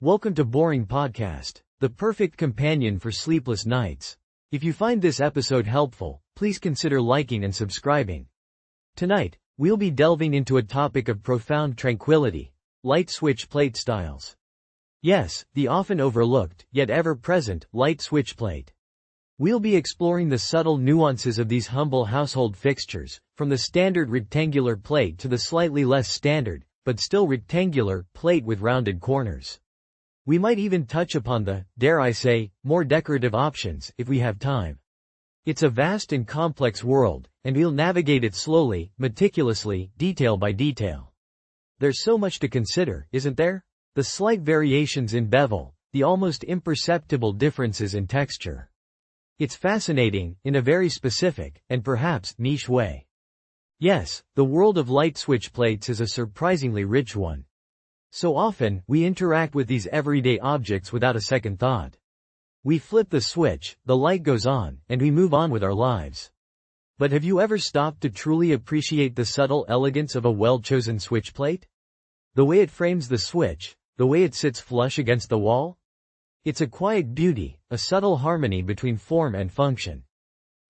Welcome to Boring Podcast, the perfect companion for sleepless nights. If you find this episode helpful, please consider liking and subscribing. Tonight, we'll be delving into a topic of profound tranquility: light switch plate styles. Yes, the often overlooked, yet ever-present, light switch plate. We'll be exploring the subtle nuances of these humble household fixtures, from the standard rectangular plate to the slightly less standard, but still rectangular, plate with rounded corners. We might even touch upon the, dare I say, more decorative options, if we have time. It's a vast and complex world, and we'll navigate it slowly, meticulously, detail by detail. There's so much to consider, isn't there? The slight variations in bevel, the almost imperceptible differences in texture. It's fascinating, in a very specific, and perhaps, niche way. Yes, the world of light switch plates is a surprisingly rich one. So often, we interact with these everyday objects without a second thought. We flip the switch, the light goes on, and we move on with our lives. But have you ever stopped to truly appreciate the subtle elegance of a well-chosen switch plate? The way it frames the switch, the way it sits flush against the wall? It's a quiet beauty, a subtle harmony between form and function.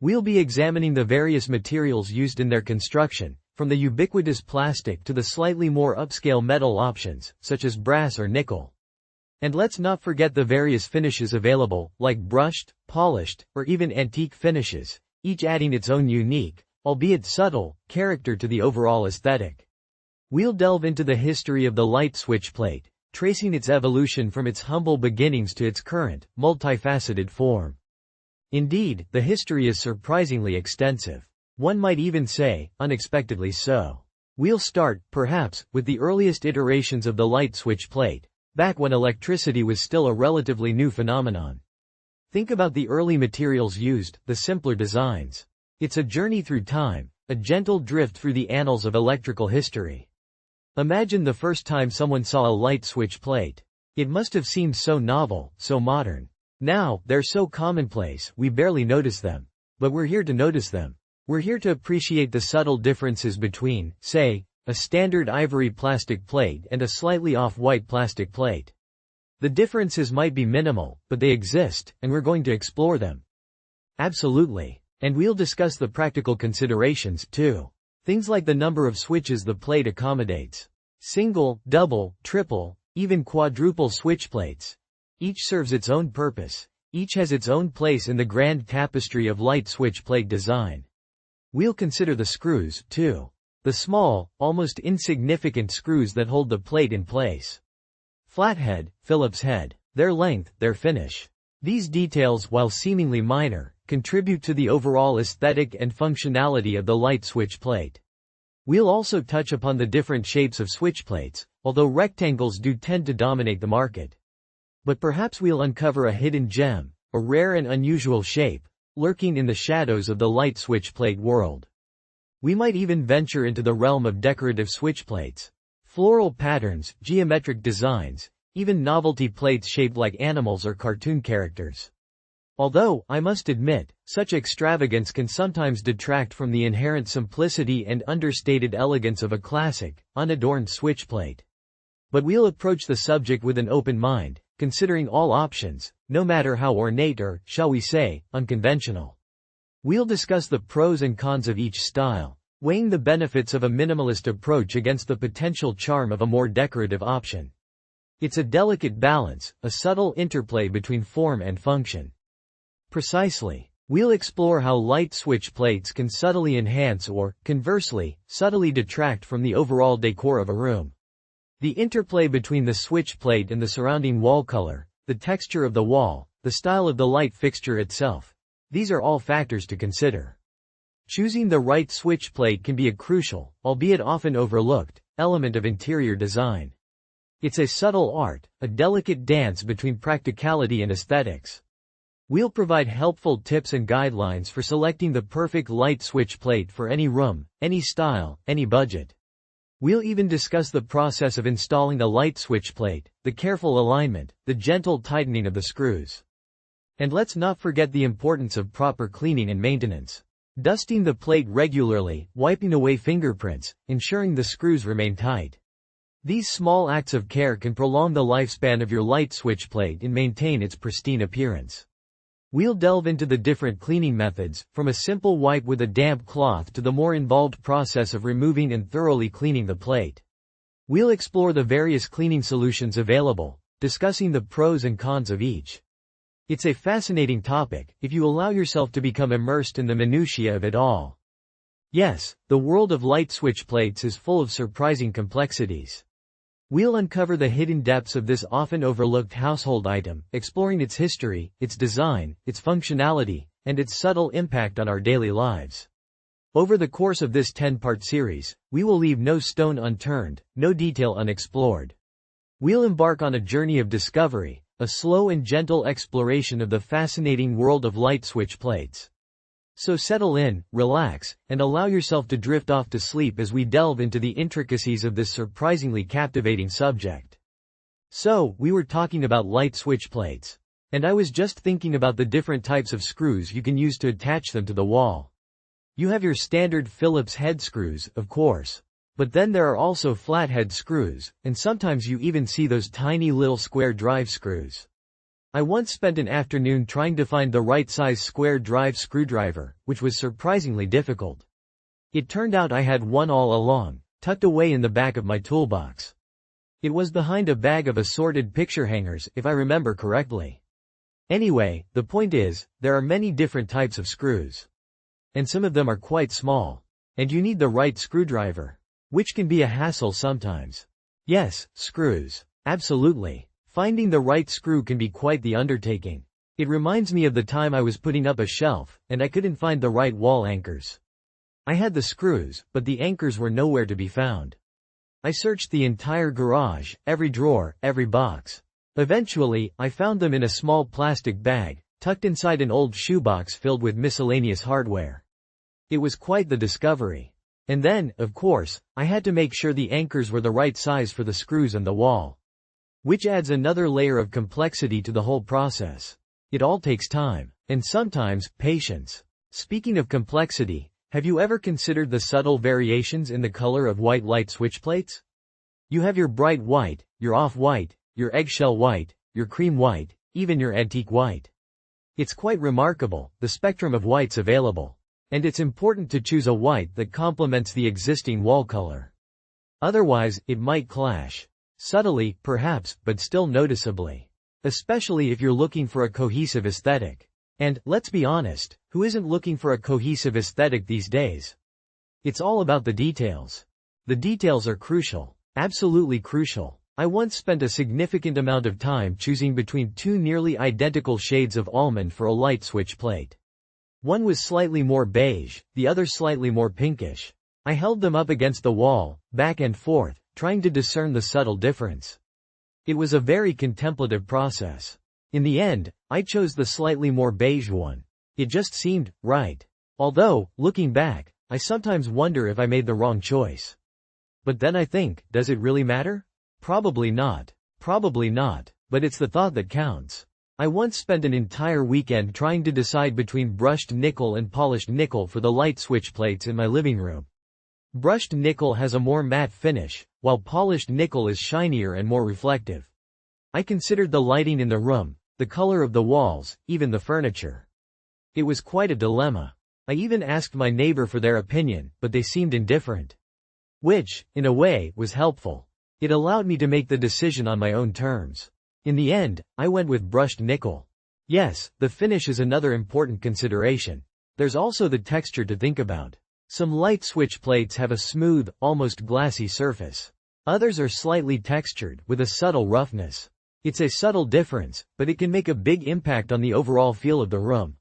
We'll be examining the various materials used in their construction, from the ubiquitous plastic to the slightly more upscale metal options, such as brass or nickel. And let's not forget the various finishes available, like brushed, polished, or even antique finishes, each adding its own unique, albeit subtle, character to the overall aesthetic. We'll delve into the history of the light switch plate, tracing its evolution from its humble beginnings to its current, multifaceted form. Indeed, the history is surprisingly extensive. One might even say, unexpectedly so. We'll start, perhaps, with the earliest iterations of the light switch plate, back when electricity was still a relatively new phenomenon. Think about the early materials used, the simpler designs. It's a journey through time, a gentle drift through the annals of electrical history. Imagine the first time someone saw a light switch plate. It must have seemed so novel, so modern. Now, they're so commonplace, we barely notice them. But we're here to notice them. We're here to appreciate the subtle differences between, say, a standard ivory plastic plate and a slightly off-white plastic plate. The differences might be minimal, but they exist, and we're going to explore them. Absolutely. And we'll discuss the practical considerations, too. Things like the number of switches the plate accommodates. Single, double, triple, even quadruple switch plates. Each serves its own purpose. Each has its own place in the grand tapestry of light switch plate design. We'll consider the screws, too. The small, almost insignificant screws that hold the plate in place. Flathead, Phillips head, their length, their finish. These details, while seemingly minor, contribute to the overall aesthetic and functionality of the light switch plate. We'll also touch upon the different shapes of switch plates, although rectangles do tend to dominate the market. But perhaps we'll uncover a hidden gem, a rare and unusual shape, lurking in the shadows of the light switch plate world. We might even venture into the realm of decorative switch plates. Floral patterns, geometric designs, even novelty plates shaped like animals or cartoon characters. Although, I must admit, such extravagance can sometimes detract from the inherent simplicity and understated elegance of a classic, unadorned switch plate. But we'll approach the subject with an open mind, considering all options, no matter how ornate or, shall we say, unconventional. We'll discuss the pros and cons of each style, weighing the benefits of a minimalist approach against the potential charm of a more decorative option. It's a delicate balance, a subtle interplay between form and function. Precisely. We'll explore how light switch plates can subtly enhance or, conversely, subtly detract from the overall decor of a room. The interplay between the switch plate and the surrounding wall color, the texture of the wall, the style of the light fixture itself. These are all factors to consider. Choosing the right switch plate can be a crucial, albeit often overlooked, element of interior design. It's a subtle art, a delicate dance between practicality and aesthetics. We'll provide helpful tips and guidelines for selecting the perfect light switch plate for any room, any style, any budget. We'll even discuss the process of installing a light switch plate, the careful alignment, the gentle tightening of the screws. And let's not forget the importance of proper cleaning and maintenance. Dusting the plate regularly, wiping away fingerprints, ensuring the screws remain tight. These small acts of care can prolong the lifespan of your light switch plate and maintain its pristine appearance. We'll delve into the different cleaning methods, from a simple wipe with a damp cloth to the more involved process of removing and thoroughly cleaning the plate. We'll explore the various cleaning solutions available, discussing the pros and cons of each. It's a fascinating topic, if you allow yourself to become immersed in the minutiae of it all. Yes, the world of light switch plates is full of surprising complexities. We'll uncover the hidden depths of this often overlooked household item, exploring its history, its design, its functionality, and its subtle impact on our daily lives. Over the course of this 10-part series, we will leave no stone unturned, no detail unexplored. We'll embark on a journey of discovery, a slow and gentle exploration of the fascinating world of light switch plates. So settle in, relax, and allow yourself to drift off to sleep as we delve into the intricacies of this surprisingly captivating subject. So, we were talking about light switch plates. And I was just thinking about the different types of screws you can use to attach them to the wall. You have your standard Phillips head screws, of course. But then there are also flathead screws, and sometimes you even see those tiny little square drive screws. I once spent an afternoon trying to find the right size square drive screwdriver, which was surprisingly difficult. It turned out I had one all along, tucked away in the back of my toolbox. It was behind a bag of assorted picture hangers, if I remember correctly. Anyway, the point is, there are many different types of screws. And some of them are quite small. And you need the right screwdriver, which can be a hassle sometimes. Yes, screws. Absolutely. Finding the right screw can be quite the undertaking. It reminds me of the time I was putting up a shelf, and I couldn't find the right wall anchors. I had the screws, but the anchors were nowhere to be found. I searched the entire garage, every drawer, every box. Eventually, I found them in a small plastic bag, tucked inside an old shoebox filled with miscellaneous hardware. It was quite the discovery. And then, of course, I had to make sure the anchors were the right size for the screws and the wall. Which adds another layer of complexity to the whole process. It all takes time, and sometimes, patience. Speaking of complexity, have you ever considered the subtle variations in the color of white light switch plates? You have your bright white, your off-white, your eggshell white, your cream white, even your antique white. It's quite remarkable, the spectrum of whites available. And it's important to choose a white that complements the existing wall color. Otherwise, it might clash. Subtly, perhaps, but still noticeably. Especially if you're looking for a cohesive aesthetic. And, let's be honest, who isn't looking for a cohesive aesthetic these days? It's all about the details. The details are crucial. Absolutely crucial. I once spent a significant amount of time choosing between two nearly identical shades of almond for a light switch plate. One was slightly more beige, the other slightly more pinkish. I held them up against the wall, back and forth, trying to discern the subtle difference. It was a very contemplative process. In the end, I chose the slightly more beige one. It just seemed right. Although, looking back, I sometimes wonder if I made the wrong choice. But then I think, does it really matter? Probably not. Probably not. But it's the thought that counts. I once spent an entire weekend trying to decide between brushed nickel and polished nickel for the light switch plates in my living room. Brushed nickel has a more matte finish, while polished nickel is shinier and more reflective. I considered the lighting in the room, the color of the walls, even the furniture. It was quite a dilemma. I even asked my neighbor for their opinion, but they seemed indifferent. Which, in a way, was helpful. It allowed me to make the decision on my own terms. In the end, I went with brushed nickel. Yes, the finish is another important consideration. There's also the texture to think about. Some light switch plates have a smooth, almost glassy surface. Others are slightly textured, with a subtle roughness. It's a subtle difference, but it can make a big impact on the overall feel of the room.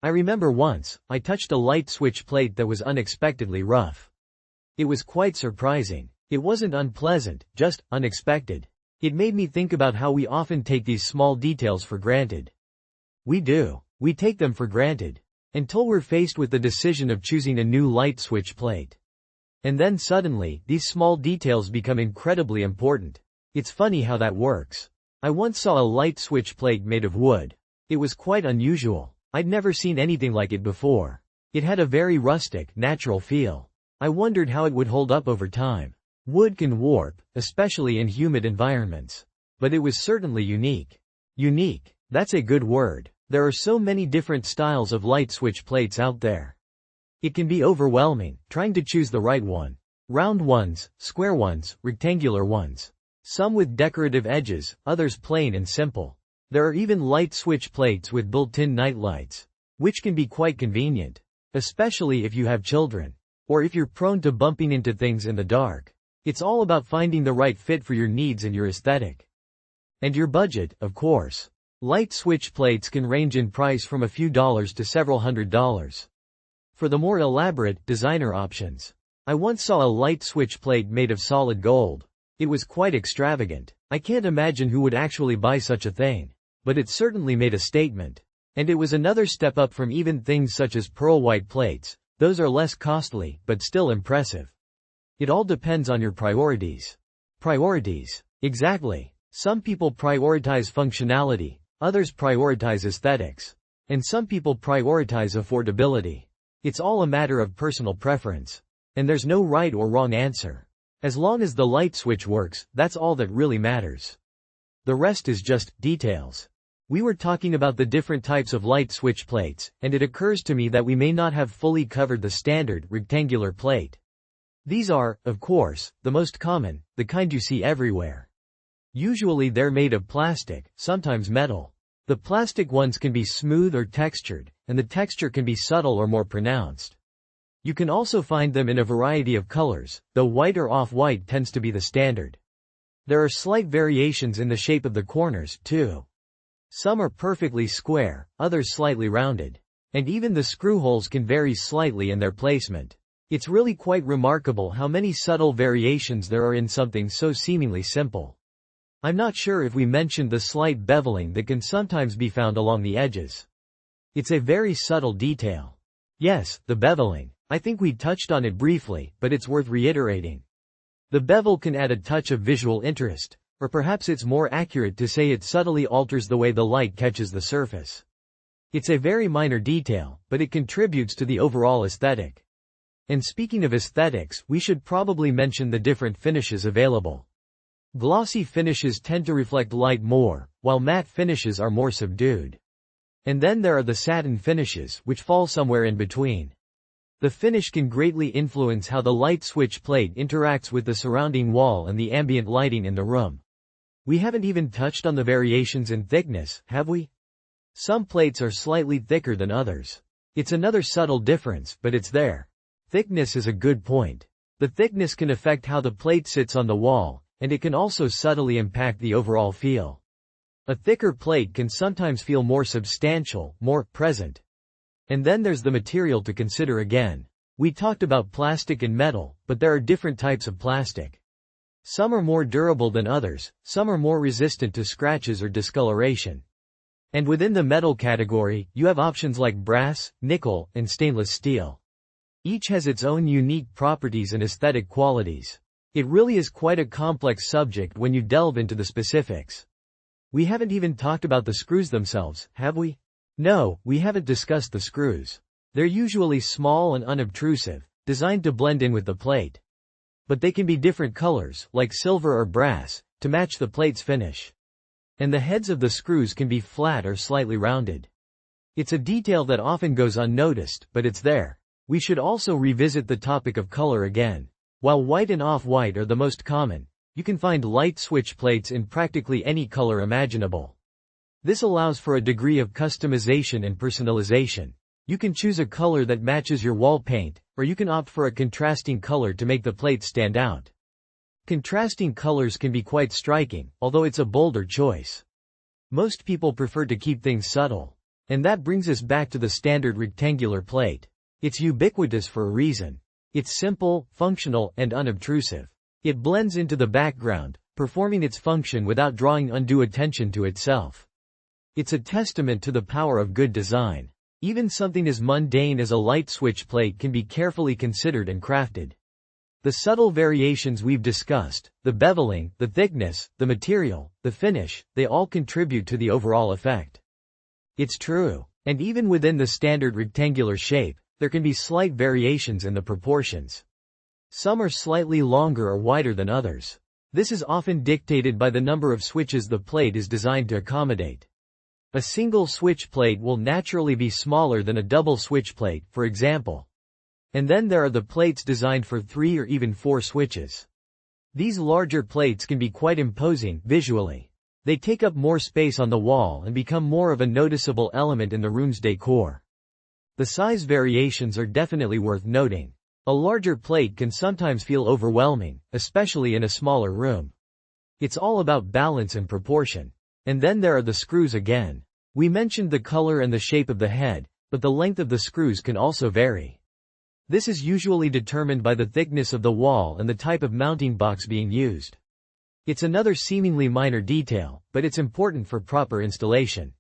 I remember once, I touched a light switch plate that was unexpectedly rough. It was quite surprising. It wasn't unpleasant, just unexpected. It made me think about how we often take these small details for granted. We do. We take them for granted. Until we're faced with the decision of choosing a new light switch plate. And then suddenly, these small details become incredibly important. It's funny how that works. I once saw a light switch plate made of wood. It was quite unusual. I'd never seen anything like it before. It had a very rustic, natural feel. I wondered how it would hold up over time. Wood can warp, especially in humid environments. But it was certainly unique. Unique. That's a good word. There are so many different styles of light switch plates out there. It can be overwhelming, trying to choose the right one. Round ones, square ones, rectangular ones. Some with decorative edges, others plain and simple. There are even light switch plates with built-in night lights, which can be quite convenient, especially if you have children, or if you're prone to bumping into things in the dark. It's all about finding the right fit for your needs and your aesthetic. And your budget, of course. Light switch plates can range in price from a few dollars to several $100s. For the more elaborate, designer options. I once saw a light switch plate made of solid gold. It was quite extravagant. I can't imagine who would actually buy such a thing. But it certainly made a statement. And it was another step up from even things such as pearl white plates. Those are less costly, but still impressive. It all depends on your priorities. Priorities. Exactly. Some people prioritize functionality, others prioritize aesthetics. And some people prioritize affordability. It's all a matter of personal preference. And there's no right or wrong answer. As long as the light switch works, that's all that really matters. The rest is just details. We were talking about the different types of light switch plates, and it occurs to me that we may not have fully covered the standard, rectangular plate. These are, of course, the most common, the kind you see everywhere. Usually they're made of plastic, sometimes metal. The plastic ones can be smooth or textured, and the texture can be subtle or more pronounced. You can also find them in a variety of colors, though white or off-white tends to be the standard. There are slight variations in the shape of the corners, too. Some are perfectly square, others slightly rounded. And even the screw holes can vary slightly in their placement. It's really quite remarkable how many subtle variations there are in something so seemingly simple. I'm not sure if we mentioned the slight beveling that can sometimes be found along the edges. It's a very subtle detail. Yes, the beveling. I think we touched on it briefly, but it's worth reiterating. The bevel can add a touch of visual interest, or perhaps it's more accurate to say it subtly alters the way the light catches the surface. It's a very minor detail, but it contributes to the overall aesthetic. And speaking of aesthetics, we should probably mention the different finishes available. Glossy finishes tend to reflect light more, while matte finishes are more subdued. And then there are the satin finishes, which fall somewhere in between. The finish can greatly influence how the light switch plate interacts with the surrounding wall and the ambient lighting in the room. We haven't even touched on the variations in thickness, have we? Some plates are slightly thicker than others. It's another subtle difference, but it's there. Thickness is a good point. The thickness can affect how the plate sits on the wall, and it can also subtly impact the overall feel. A thicker plate can sometimes feel more substantial, more present. And then there's the material to consider again. We talked about plastic and metal, but there are different types of plastic. Some are more durable than others, some are more resistant to scratches or discoloration. And within the metal category, you have options like brass, nickel, and stainless steel. Each has its own unique properties and aesthetic qualities. It really is quite a complex subject when you delve into the specifics. We haven't even talked about the screws themselves, have we? No, we haven't discussed the screws. They're usually small and unobtrusive, designed to blend in with the plate. But they can be different colors, like silver or brass, to match the plate's finish. And the heads of the screws can be flat or slightly rounded. It's a detail that often goes unnoticed, but it's there. We should also revisit the topic of color again. While white and off-white are the most common, you can find light switch plates in practically any color imaginable. This allows for a degree of customization and personalization. You can choose a color that matches your wall paint, or you can opt for a contrasting color to make the plate stand out. Contrasting colors can be quite striking, although it's a bolder choice. Most people prefer to keep things subtle. And that brings us back to the standard rectangular plate. It's ubiquitous for a reason. It's simple, functional, and unobtrusive. It blends into the background, performing its function without drawing undue attention to itself. It's a testament to the power of good design. Even something as mundane as a light switch plate can be carefully considered and crafted. The subtle variations we've discussed, the beveling, the thickness, the material, the finish, they all contribute to the overall effect. It's true. And even within the standard rectangular shape, there can be slight variations in the proportions. Some are slightly longer or wider than others. This is often dictated by the number of switches the plate is designed to accommodate. A single switch plate will naturally be smaller than a double switch plate, for example. And then there are the plates designed for 3 or even 4 switches. These larger plates can be quite imposing visually. They take up more space on the wall and become more of a noticeable element in the room's decor. The size variations are definitely worth noting. A larger plate can sometimes feel overwhelming, especially in a smaller room. It's all about balance and proportion. And then there are the screws again. We mentioned the color and the shape of the head, but the length of the screws can also vary. This is usually determined by the thickness of the wall and the type of mounting box being used. It's another seemingly minor detail, but it's important for proper installation.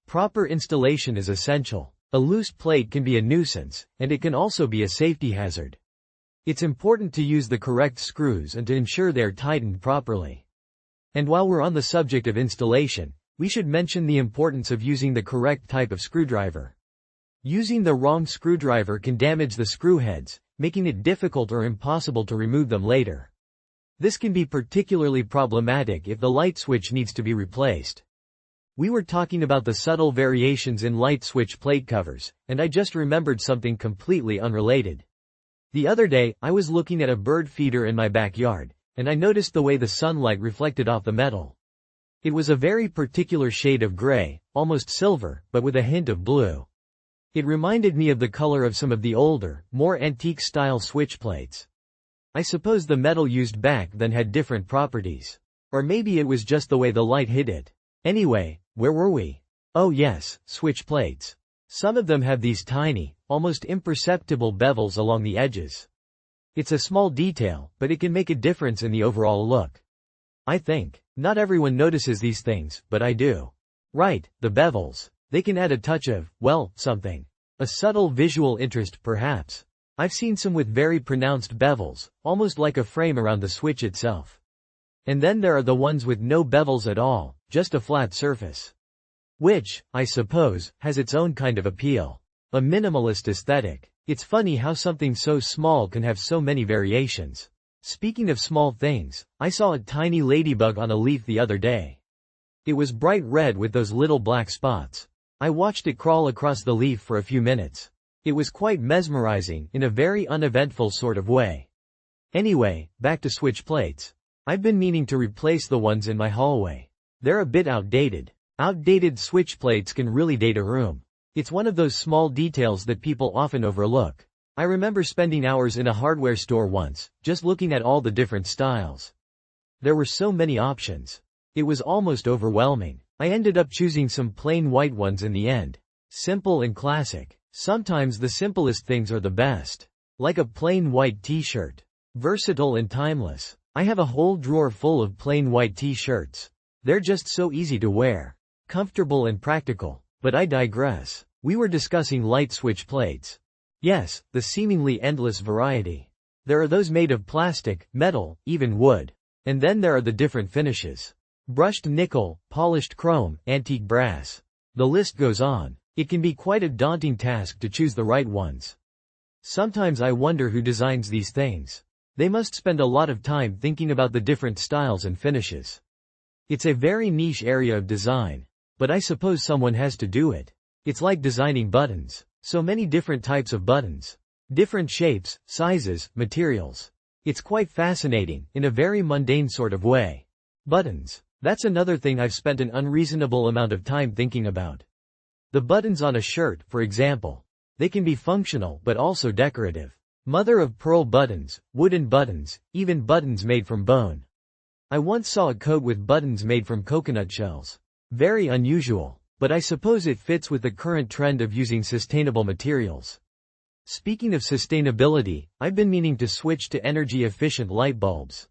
Proper installation is essential. A loose plate can be a nuisance, and it can also be a safety hazard. It's important to use the correct screws and to ensure they are tightened properly. And while we're on the subject of installation, we should mention the importance of using the correct type of screwdriver. Using the wrong screwdriver can damage the screw heads, making it difficult or impossible to remove them later. This can be particularly problematic if the light switch needs to be replaced. We were talking about the subtle variations in light switch plate covers, and I just remembered something completely unrelated. The other day, I was looking at a bird feeder in my backyard, and I noticed the way the sunlight reflected off the metal. It was a very particular shade of gray, almost silver, but with a hint of blue. It reminded me of the color of some of the older, more antique-style switch plates. I suppose the metal used back then had different properties. Or maybe it was just the way the light hit it. Anyway, where were we? Oh yes, switch plates. Some of them have these tiny, almost imperceptible bevels along the edges. It's a small detail, but it can make a difference in the overall look. I think. Not everyone notices these things, but I do. Right, the bevels. They can add a touch of, well, something. A subtle visual interest perhaps. I've seen some with very pronounced bevels, almost like a frame around the switch itself. And then there are the ones with no bevels at all, just a flat surface. Which, I suppose, has its own kind of appeal. A minimalist aesthetic. It's funny how something so small can have so many variations. Speaking of small things, I saw a tiny ladybug on a leaf the other day. It was bright red with those little black spots. I watched it crawl across the leaf for a few minutes. It was quite mesmerizing in a very uneventful sort of way. Anyway, back to switch plates. I've been meaning to replace the ones in my hallway. They're a bit outdated. Outdated switch plates can really date a room. It's one of those small details that people often overlook. I remember spending hours in a hardware store once, just looking at all the different styles. There were so many options. It was almost overwhelming. I ended up choosing some plain white ones in the end. Simple and classic. Sometimes the simplest things are the best. Like a plain white t-shirt. Versatile and timeless. I have a whole drawer full of plain white t-shirts. They're just so easy to wear. Comfortable and practical. But I digress. We were discussing light switch plates. Yes, the seemingly endless variety. There are those made of plastic, metal, even wood. And then there are the different finishes. Brushed nickel, polished chrome, antique brass. The list goes on. It can be quite a daunting task to choose the right ones. Sometimes I wonder who designs these things. They must spend a lot of time thinking about the different styles and finishes. It's a very niche area of design, but I suppose someone has to do it. It's like designing buttons. So many different types of buttons. Different shapes, sizes, materials. It's quite fascinating, in a very mundane sort of way. Buttons. That's another thing I've spent an unreasonable amount of time thinking about. The buttons on a shirt, for example. They can be functional but also decorative. Mother of pearl buttons, wooden buttons, even buttons made from bone. I once saw a coat with buttons made from coconut shells. Very unusual, but I suppose it fits with the current trend of using sustainable materials. Speaking of sustainability, I've been meaning to switch to energy-efficient light bulbs.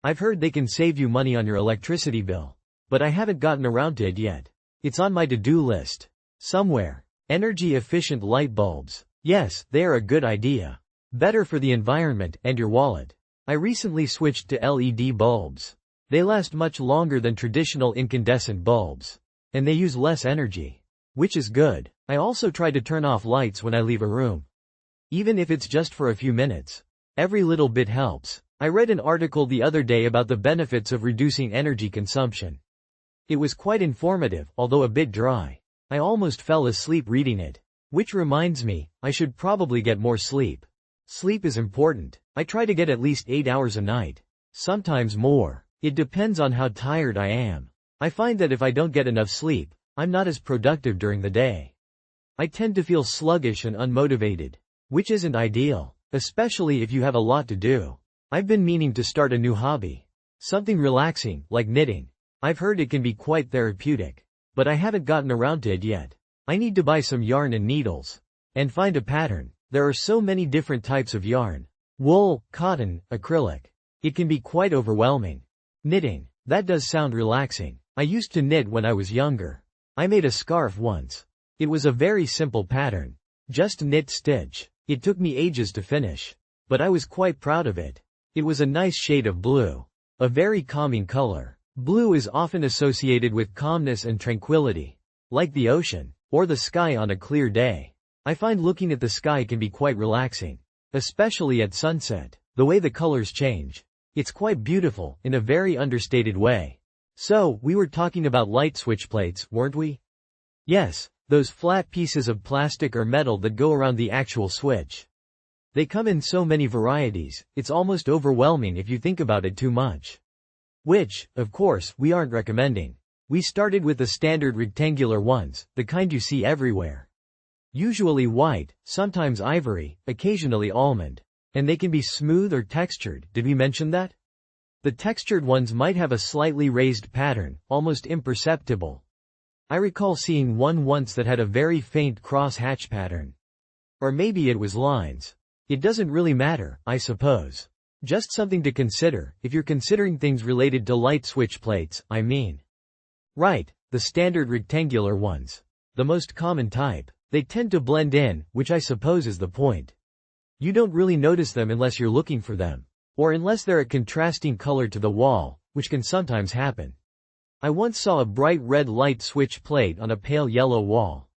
I've heard they can save you money on your electricity bill. But I haven't gotten around to it yet. It's on my to-do list. Somewhere. Energy-efficient light bulbs. Yes, they are a good idea. Better for the environment and your wallet. I recently switched to LED bulbs. They last much longer than traditional incandescent bulbs. And they use less energy. Which is good. I also try to turn off lights when I leave a room. Even if it's just for a few minutes. Every little bit helps. I read an article the other day about the benefits of reducing energy consumption. It was quite informative, although a bit dry. I almost fell asleep reading it. Which reminds me, I should probably get more sleep. Sleep is important. I try to get at least 8 hours a night. Sometimes more. It depends on how tired I am. I find that if I don't get enough sleep, I'm not as productive during the day. I tend to feel sluggish and unmotivated, which isn't ideal, especially if you have a lot to do. I've been meaning to start a new hobby. Something relaxing, like knitting. I've heard it can be quite therapeutic, but I haven't gotten around to it yet. I need to buy some yarn and needles. And find a pattern. There are so many different types of yarn. Wool, cotton, acrylic. It can be quite overwhelming. Knitting. That does sound relaxing. I used to knit when I was younger. I made a scarf once. It was a very simple pattern. Just knit stitch. It took me ages to finish. But I was quite proud of it. It was a nice shade of blue. A very calming color. Blue is often associated with calmness and tranquility. Like the ocean, or the sky on a clear day. I find looking at the sky can be quite relaxing. Especially at sunset. The way the colors change. It's quite beautiful, in a very understated way. So, we were talking about light switch plates, weren't we? Yes, those flat pieces of plastic or metal that go around the actual switch. They come in so many varieties, it's almost overwhelming if you think about it too much. Which, of course, we aren't recommending. We started with the standard rectangular ones, the kind you see everywhere. Usually white, sometimes ivory, occasionally almond. And they can be smooth or textured, did we mention that? The textured ones might have a slightly raised pattern, almost imperceptible. I recall seeing one once that had a very faint cross-hatch pattern. Or maybe it was lines. It doesn't really matter, I suppose. Just something to consider, if you're considering things related to light switch plates, I mean. Right, the standard rectangular ones. The most common type. They tend to blend in, which I suppose is the point. You don't really notice them unless you're looking for them. Or unless they're a contrasting color to the wall, which can sometimes happen. I once saw a bright red light switch plate on a pale yellow wall.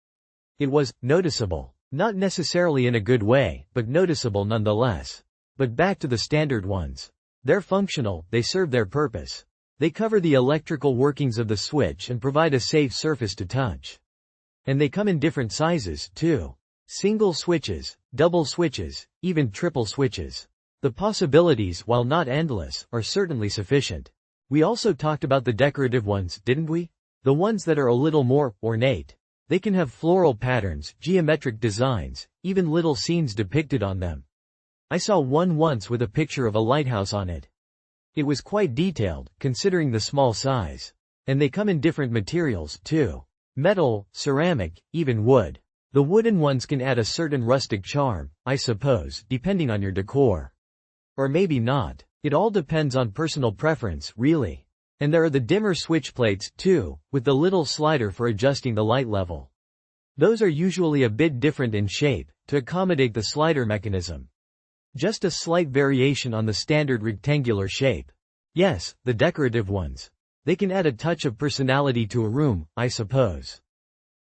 It was noticeable. Not necessarily in a good way, but noticeable nonetheless. But back to the standard ones. They're functional, they serve their purpose. They cover the electrical workings of the switch and provide a safe surface to touch. And they come in different sizes, too. Single switches, double switches, even triple switches. The possibilities, while not endless, are certainly sufficient. We also talked about the decorative ones, didn't we? The ones that are a little more ornate. They can have floral patterns, geometric designs, even little scenes depicted on them. I saw one once with a picture of a lighthouse on it. It was quite detailed, considering the small size. And they come in different materials, too. Metal, ceramic, even wood. The wooden ones can add a certain rustic charm, I suppose, depending on your decor. Or maybe not. It all depends on personal preference, really. And there are the dimmer switch plates, too, with the little slider for adjusting the light level. Those are usually a bit different in shape, to accommodate the slider mechanism. Just a slight variation on the standard rectangular shape. Yes, the decorative ones. They can add a touch of personality to a room, I suppose.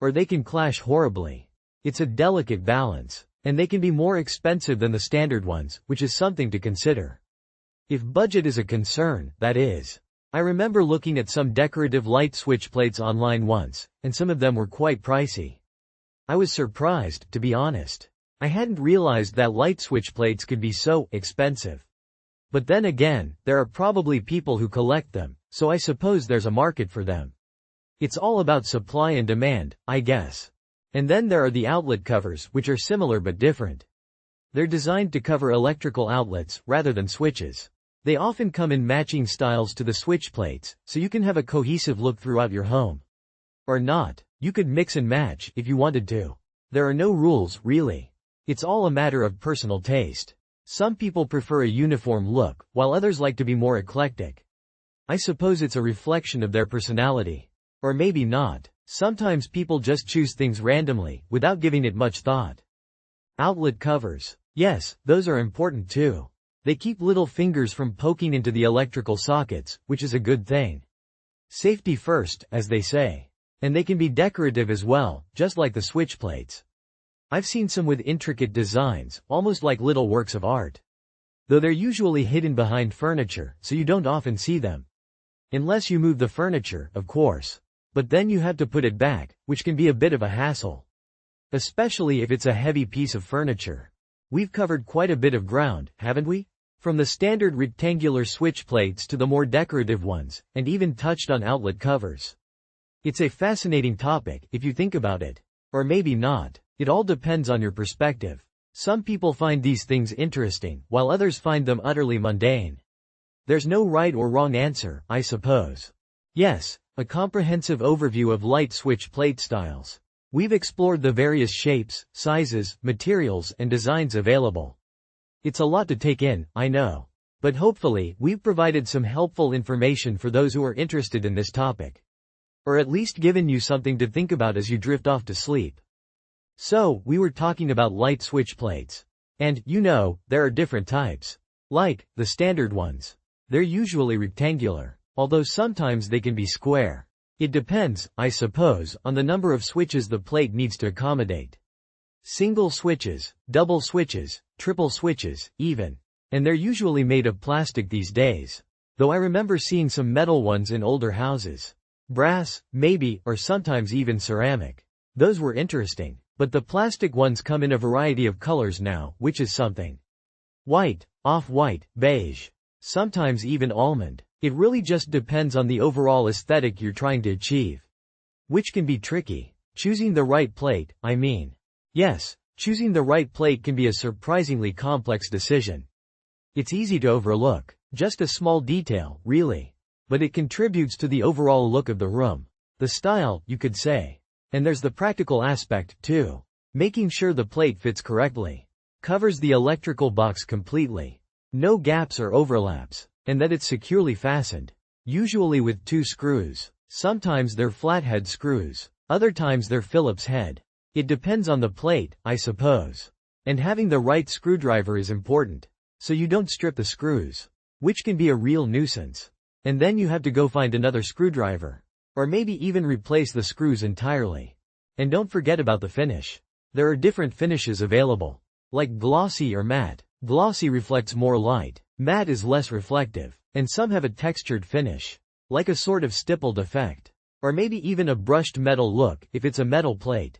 Or they can clash horribly. It's a delicate balance. And they can be more expensive than the standard ones, which is something to consider. If budget is a concern, that is. I remember looking at some decorative light switch plates online once, and some of them were quite pricey. I was surprised, to be honest. I hadn't realized that light switch plates could be so expensive. But then again, there are probably people who collect them, so I suppose there's a market for them. It's all about supply and demand, I guess. And then there are the outlet covers, which are similar but different. They're designed to cover electrical outlets, rather than switches. They often come in matching styles to the switch plates, so you can have a cohesive look throughout your home. Or not. You could mix and match, if you wanted to. There are no rules, really. It's all a matter of personal taste. Some people prefer a uniform look, while others like to be more eclectic. I suppose it's a reflection of their personality. Or maybe not. Sometimes people just choose things randomly, without giving it much thought. Outlet covers. Yes, those are important too. They keep little fingers from poking into the electrical sockets, which is a good thing. Safety first, as they say. And they can be decorative as well, just like the switch plates. I've seen some with intricate designs, almost like little works of art. though they're usually hidden behind furniture, so you don't often see them. Unless you move the furniture, of course. But then you have to put it back, which can be a bit of a hassle. Especially if it's a heavy piece of furniture. We've covered quite a bit of ground, haven't we? From the standard rectangular switch plates to the more decorative ones, and even touched on outlet covers. It's a fascinating topic, if you think about it. Or maybe not. It all depends on your perspective. Some people find these things interesting, while others find them utterly mundane. There's no right or wrong answer, I suppose. Yes, a comprehensive overview of light switch plate styles. We've explored the various shapes, sizes, materials, and designs available. It's a lot to take in, I know. But hopefully, we've provided some helpful information for those who are interested in this topic. Or at least given you something to think about as you drift off to sleep. So, we were talking about light switch plates. And, there are different types. Like, the standard ones. They're usually rectangular, although sometimes they can be square. It depends, I suppose, on the number of switches the plate needs to accommodate. Single switches, double switches, triple switches, even. And they're usually made of plastic these days. Though I remember seeing some metal ones in older houses. Brass, maybe, or sometimes even ceramic. Those were interesting. But the plastic ones come in a variety of colors now, which is something. White, off-white, beige. Sometimes even almond. It really just depends on the overall aesthetic you're trying to achieve. Which can be tricky. Choosing the right plate, I mean. Yes, choosing the right plate can be a surprisingly complex decision. It's easy to overlook. Just a small detail, really. But it contributes to the overall look of the room. The style, you could say. And there's the practical aspect, too. Making sure the plate fits correctly. Covers the electrical box completely. No gaps or overlaps. And that it's securely fastened. Usually with 2 screws. Sometimes they're flathead screws. Other times they're Phillips head. It depends on the plate, I suppose. And having the right screwdriver is important. So you don't strip the screws. Which can be a real nuisance. And then you have to go find another screwdriver. Or maybe even replace the screws entirely. And don't forget about the finish. There are different finishes available. Like glossy or matte. Glossy reflects more light. Matte is less reflective. And some have a textured finish. Like a sort of stippled effect. Or maybe even a brushed metal look if it's a metal plate.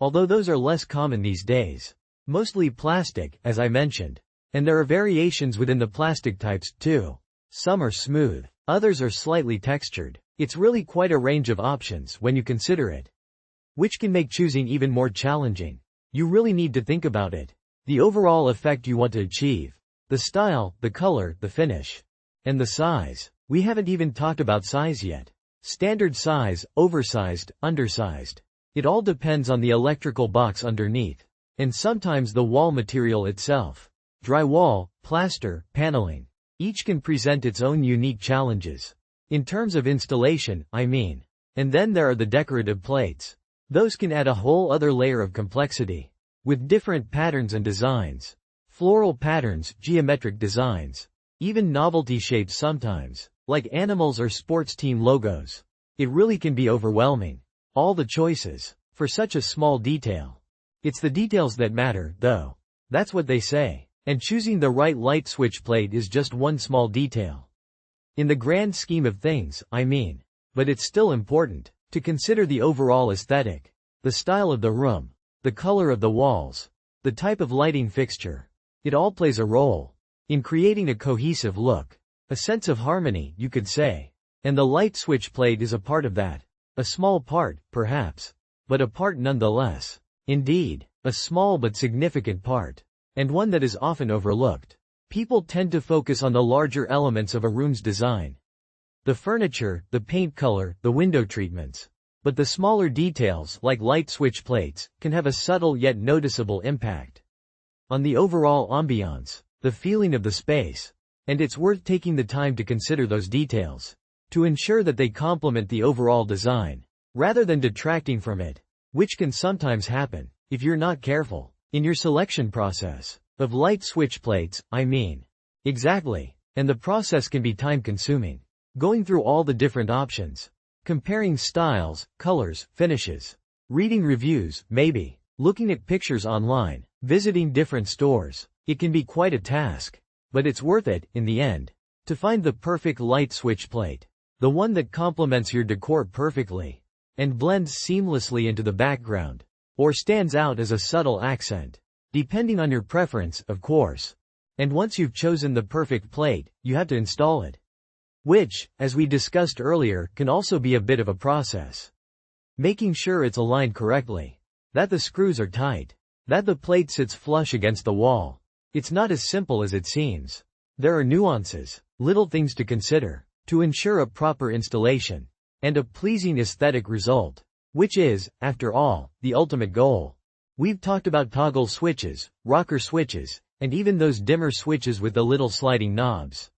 Although those are less common these days. Mostly plastic, as I mentioned. And there are variations within the plastic types, too. Some are smooth. Others are slightly textured. It's really quite a range of options when you consider it. Which can make choosing even more challenging. You really need to think about it. The overall effect you want to achieve. The style, the color, the finish. And the size. We haven't even talked about size yet. Standard size, oversized, undersized. It all depends on the electrical box underneath. And sometimes the wall material itself. Drywall, plaster, paneling. Each can present its own unique challenges. In terms of installation, I mean. And then there are the decorative plates. Those can add a whole other layer of complexity. With different patterns and designs. Floral patterns, geometric designs. Even novelty shapes sometimes. Like animals or sports team logos. It really can be overwhelming. All the choices. For such a small detail. It's the details that matter, though. That's what they say. And choosing the right light switch plate is just one small detail. In the grand scheme of things, I mean. But it's still important to consider the overall aesthetic. The style of the room. The color of the walls. The type of lighting fixture. It all plays a role in creating a cohesive look. A sense of harmony, you could say. And the light switch plate is a part of that. A small part, perhaps. But a part nonetheless. Indeed, a small but significant part. And one that is often overlooked. People tend to focus on the larger elements of a room's design. The furniture, the paint color, the window treatments. But the smaller details, like light switch plates, can have a subtle yet noticeable impact on the overall ambiance, the feeling of the space. And it's worth taking the time to consider those details. To ensure that they complement the overall design. Rather than detracting from it. Which can sometimes happen, if you're not careful. In your selection process. Of light switch plates, I mean. Exactly. And the process can be time-consuming. Going through all the different options. Comparing styles, colors, finishes. Reading reviews, maybe. Looking at pictures online. Visiting different stores. It can be quite a task. But it's worth it, in the end. To find the perfect light switch plate. The one that complements your decor perfectly. And blends seamlessly into the background. Or stands out as a subtle accent. Depending on your preference, of course. And once you've chosen the perfect plate, you have to install it. Which, as we discussed earlier, can also be a bit of a process. Making sure it's aligned correctly. That the screws are tight. That the plate sits flush against the wall. It's not as simple as it seems. There are nuances, little things to consider, to ensure a proper installation. And a pleasing aesthetic result. Which is, after all, the ultimate goal. We've talked about toggle switches, rocker switches, and even those dimmer switches with the little sliding knobs.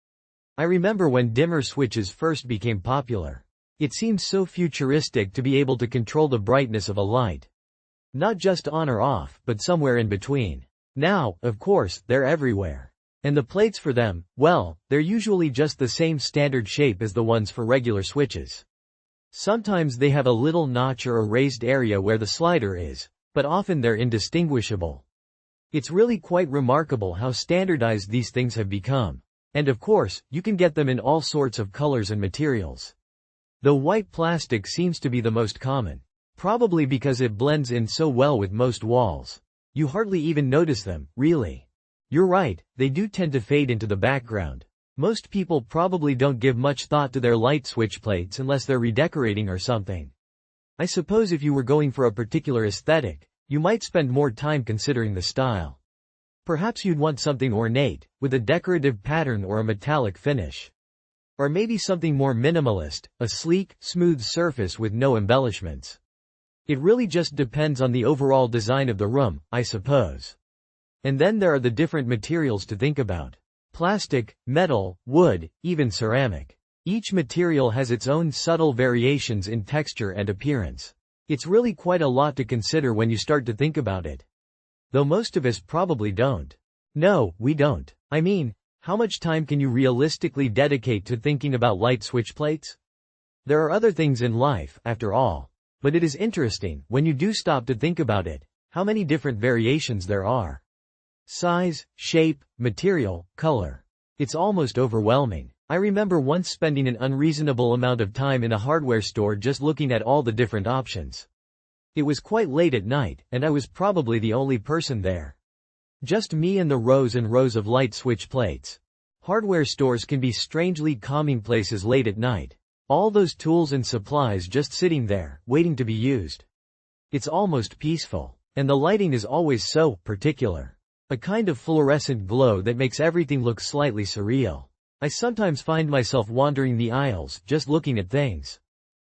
I remember when dimmer switches first became popular. It seemed so futuristic to be able to control the brightness of a light. Not just on or off, but somewhere in between. Now, of course, they're everywhere. And the plates for them, well, they're usually just the same standard shape as the ones for regular switches. Sometimes they have a little notch or a raised area where the slider is, but often they're indistinguishable. It's really quite remarkable how standardized these things have become. And of course, you can get them in all sorts of colors and materials. Though white plastic seems to be the most common. Probably because it blends in so well with most walls. You hardly even notice them, really. You're right, they do tend to fade into the background. Most people probably don't give much thought to their light switch plates unless they're redecorating or something. I suppose if you were going for a particular aesthetic, you might spend more time considering the style. Perhaps you'd want something ornate, with a decorative pattern or a metallic finish. Or maybe something more minimalist, a sleek, smooth surface with no embellishments. It really just depends on the overall design of the room, I suppose. And then there are the different materials to think about. Plastic, metal, wood, even ceramic. Each material has its own subtle variations in texture and appearance. It's really quite a lot to consider when you start to think about it. Though most of us probably don't. No, we don't. I mean, how much time can you realistically dedicate to thinking about light switch plates? There are other things in life, after all. But it is interesting, when you do stop to think about it, how many different variations there are. Size, shape, material, color. It's almost overwhelming. I remember once spending an unreasonable amount of time in a hardware store just looking at all the different options. It was quite late at night, and I was probably the only person there. Just me and the rows and rows of light switch plates. Hardware stores can be strangely calming places late at night. All those tools and supplies just sitting there, waiting to be used. It's almost peaceful. And the lighting is always so particular. A kind of fluorescent glow that makes everything look slightly surreal. I sometimes find myself wandering the aisles, just looking at things.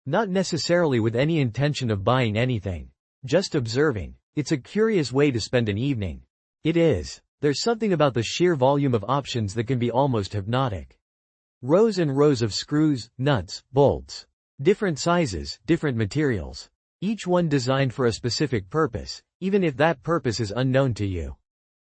Not necessarily with any intention of buying anything. Just observing. It's a curious way to spend an evening. It is. There's something about the sheer volume of options that can be almost hypnotic. Rows and rows of screws, nuts, bolts. Different sizes, different materials. Each one designed for a specific purpose, even if that purpose is unknown to you.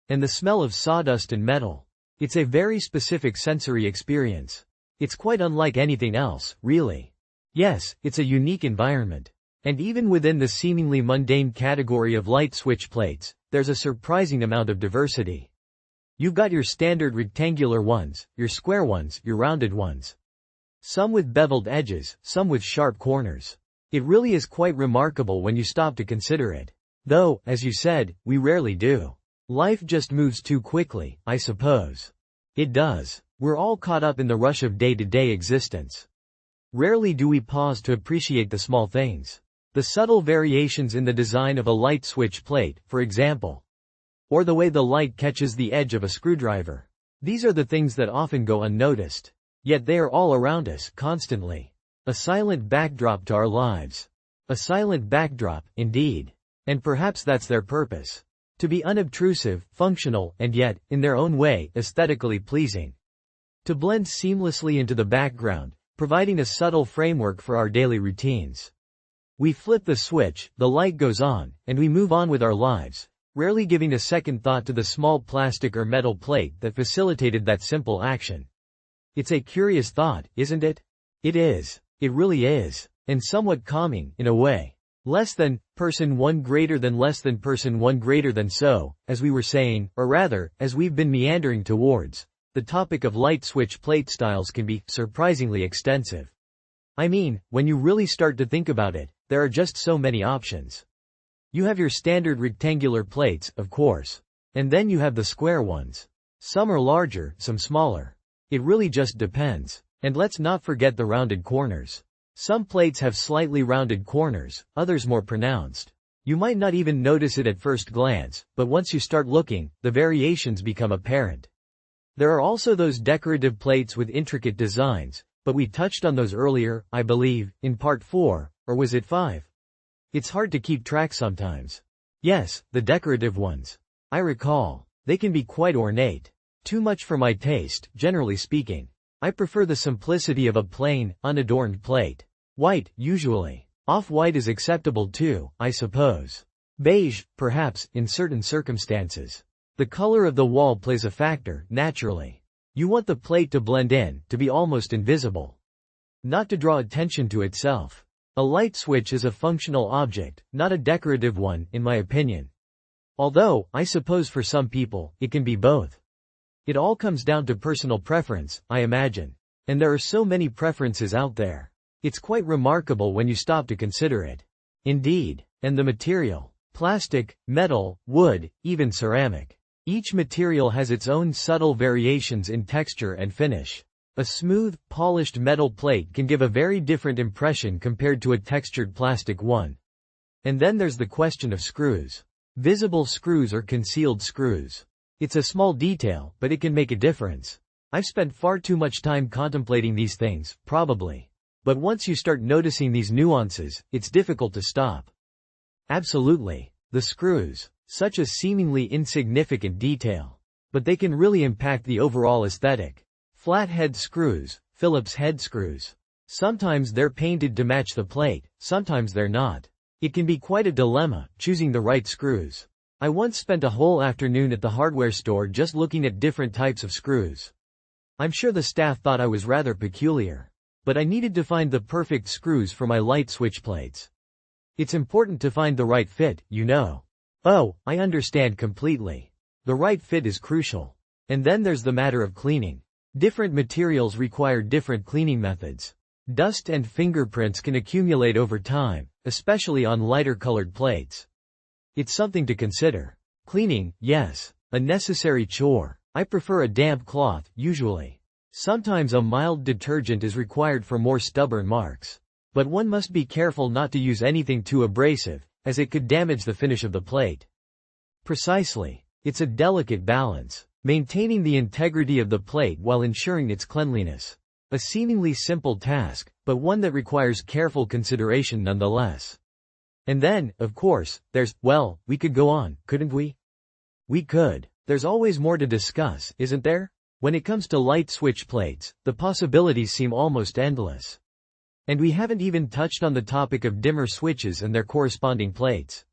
And the smell of sawdust and metal. It's a very specific sensory experience. It's quite unlike anything else, really. Yes, it's a unique environment. And even within the seemingly mundane category of light switch plates, there's a surprising amount of diversity. You've got your standard rectangular ones, your square ones, your rounded ones. Some with beveled edges, some with sharp corners. It really is quite remarkable when you stop to consider it. Though, as you said, we rarely do. Life just moves too quickly, I suppose. It does. We're all caught up in the rush of day-to-day existence. Rarely do we pause to appreciate the small things. The subtle variations in the design of a light switch plate, for example. Or the way the light catches the edge of a screwdriver. These are the things that often go unnoticed. Yet they are all around us, constantly. A silent backdrop to our lives. A silent backdrop, indeed. And perhaps that's their purpose. To be unobtrusive, functional, and yet, in their own way, aesthetically pleasing. To blend seamlessly into the background, providing a subtle framework for our daily routines. We flip the switch, the light goes on, and we move on with our lives, rarely giving a second thought to the small plastic or metal plate that facilitated that simple action. It's a curious thought, isn't it? It is. It really is. And somewhat calming, in a way. Less than, person one greater than less than person one greater than so, as we were saying, or rather, as we've been meandering towards. the topic of light switch plate styles can be surprisingly extensive. I mean, when you really start to think about it, there are just so many options. You have your standard rectangular plates, of course. And then you have the square ones. Some are larger, some smaller. It really just depends. And let's not forget the rounded corners. Some plates have slightly rounded corners, others more pronounced. You might not even notice it at first glance, but once you start looking, the variations become apparent. There are also those decorative plates with intricate designs, but we touched on those earlier, I believe, in part 4, or was it 5? It's hard to keep track sometimes. Yes, the decorative ones. I recall. They can be quite ornate. Too much for my taste, generally speaking. I prefer the simplicity of a plain, unadorned plate. White, usually. Off-white is acceptable too, I suppose. Beige, perhaps, in certain circumstances. The color of the wall plays a factor, naturally. You want the plate to blend in, to be almost invisible. Not to draw attention to itself. A light switch is a functional object, not a decorative one, in my opinion. Although, I suppose for some people, it can be both. It all comes down to personal preference, I imagine. And there are so many preferences out there. It's quite remarkable when you stop to consider it. Indeed. And the material. Plastic, metal, wood, even ceramic. Each material has its own subtle variations in texture and finish. A smooth, polished metal plate can give a very different impression compared to a textured plastic one. And then there's the question of screws. Visible screws or concealed screws. It's a small detail, but it can make a difference. I've spent far too much time contemplating these things, probably. But once you start noticing these nuances, it's difficult to stop. Absolutely. The screws. Such a seemingly insignificant detail. But they can really impact the overall aesthetic. Flat head screws, Phillips head screws. Sometimes they're painted to match the plate, sometimes they're not. It can be quite a dilemma, choosing the right screws. I once spent a whole afternoon at the hardware store just looking at different types of screws. I'm sure the staff thought I was rather peculiar. But I needed to find the perfect screws for my light switch plates. It's important to find the right fit, you know. Oh, I understand completely. The right fit is crucial. And then there's the matter of cleaning. Different materials require different cleaning methods. Dust and fingerprints can accumulate over time, especially on lighter colored plates. It's something to consider. Cleaning, yes, a necessary chore. I prefer a damp cloth, usually. Sometimes a mild detergent is required for more stubborn marks. But one must be careful not to use anything too abrasive, as it could damage the finish of the plate. Precisely. It's a delicate balance, maintaining the integrity of the plate while ensuring its cleanliness. A seemingly simple task, but one that requires careful consideration nonetheless. And then, of course, well, we could go on, couldn't we? We could. There's always more to discuss, isn't there? When it comes to light switch plates, the possibilities seem almost endless. And we haven't even touched on the topic of dimmer switches and their corresponding plates.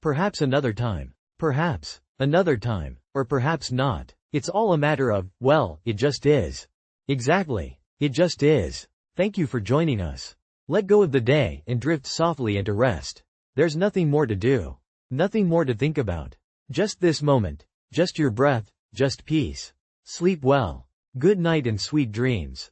Perhaps another time. Perhaps another time. Or perhaps not. It's all a matter of, well, it just is. Exactly. It just is. Thank you for joining us. Let go of the day and drift softly into rest. There's nothing more to do. Nothing more to think about. Just this moment. Just your breath. Just peace. Sleep well. Good night and sweet dreams.